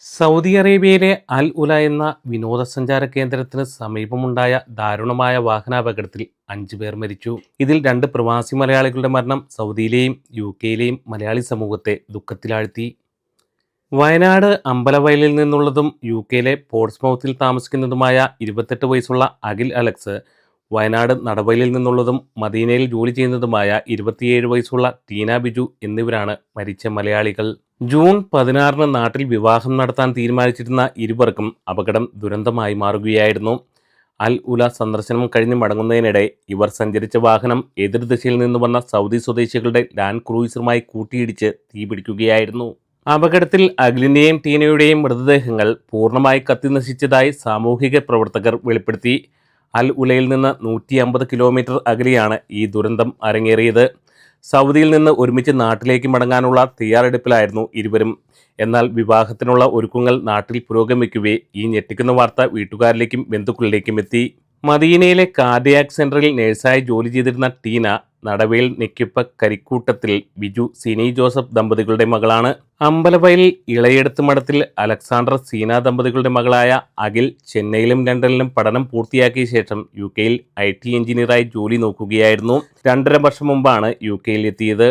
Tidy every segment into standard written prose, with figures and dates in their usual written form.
Saudi അറേബ്യയിലെ അൽ ഉല എന്ന വിനോദസഞ്ചാര കേന്ദ്രത്തിന് സമീപമുണ്ടായ ദാരുണമായ വാഹനാപകടത്തിൽ 5 പേർ മരിച്ചു. ഇതിൽ 2 പ്രവാസി മലയാളികളുടെ മരണം സൗദിയിലെയും UK-യിലെയും മലയാളി സമൂഹത്തെ ദുഃഖത്തിലാഴ്ത്തി. വയനാട് അമ്പലവയലിൽ നിന്നുള്ളതും UK-യിലെ പോർട്സ്മൗത്തിൽ താമസിക്കുന്നതുമായ 28 വയസ്സുള്ള അഖിൽ അലക്സ്, വയനാട് നടവയലിൽ നിന്നുള്ളതും മദീനയിൽ ജോലി ചെയ്യുന്നതുമായ 27 വയസ്സുള്ള ടീന ബിജു എന്നിവരാണ് മരിച്ച മലയാളികൾ. ജൂൺ 16-ന് നാട്ടിൽ വിവാഹം നടത്താൻ തീരുമാനിച്ചിരുന്ന ഇരുവർക്കും അപകടം ദുരന്തമായി മാറുകയായിരുന്നു. അൽ ഉല സന്ദർശനം കഴിഞ്ഞ് മടങ്ങുന്നതിനിടെ ഇവർ സഞ്ചരിച്ച വാഹനം എതിർദിശയിൽ നിന്ന് വന്ന സൗദി സ്വദേശികളുടെ ലാൻഡ് ക്രൂയിസറുമായി കൂട്ടിയിടിച്ച് തീപിടിക്കുകയായിരുന്നു. അപകടത്തിൽ അഖിലിൻ്റെയും ടീനയുടെയും മൃതദേഹങ്ങൾ പൂർണ്ണമായി കത്തിനശിച്ചതായി സാമൂഹിക പ്രവർത്തകർ വെളിപ്പെടുത്തി. അൽ ഉലയിൽ നിന്ന് 150 കിലോമീറ്റർ അകലെയാണ് ഈ ദുരന്തം അരങ്ങേറിയത്. സൗദിയിൽ നിന്ന് ഒരുമിച്ച് നാട്ടിലേക്ക് മടങ്ങാനുള്ള തയ്യാറെടുപ്പിലായിരുന്നു ഇരുവരും. എന്നാൽ വിവാഹത്തിനുള്ള ഒരുക്കങ്ങൾ നാട്ടിൽ പുരോഗമിക്കവേ ഈ ഞെട്ടിക്കുന്ന വാർത്ത വീട്ടുകാരിലേക്കും ബന്ധുക്കളിലേക്കും എത്തി. മദീനയിലെ കാർഡിയാക് സെന്ററിൽ നഴ്സായി ജോലി ചെയ്തിരുന്ന ടീന നടവേൽ നെക്കിപ്പ കരിക്കൂട്ടത്തിൽ ബിജു സിനി ജോസഫ് ദമ്പതികളുടെ മകളാണ്. അമ്പലവയൽ ഇളയെടുത്ത് മഠത്തിൽ അലക്സാണ്ടർ സീന ദമ്പതികളുടെ മകളായ അഖിൽ ചെന്നൈയിലും ലണ്ടനിലും പഠനം പൂർത്തിയാക്കിയ ശേഷം UK-യിൽ IT എഞ്ചിനീയറായി ജോലി നോക്കുകയായിരുന്നു. 2.5 വർഷം മുമ്പാണ് UK-യിൽ എത്തിയത്.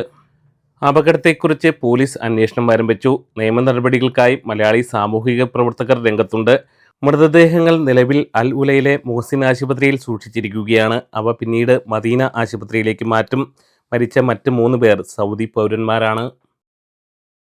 അപകടത്തെക്കുറിച്ച് പോലീസ് അന്വേഷണം ആരംഭിച്ചു. നിയമ നടപടികൾക്കായി മലയാളി സാമൂഹിക പ്രവർത്തകർ രംഗത്തുണ്ട്. മൃതദേഹങ്ങൾ നിലവിൽ അൽ ഉലയിലെ മുഹസിൻ ആശുപത്രിയിൽ സൂക്ഷിച്ചിരിക്കുകയാണ്. അവ പിന്നീട് മദീന ആശുപത്രിയിലേക്ക് മാറ്റും. മരിച്ച മറ്റ് 3 പേർ സൗദി പൗരന്മാരാണ്.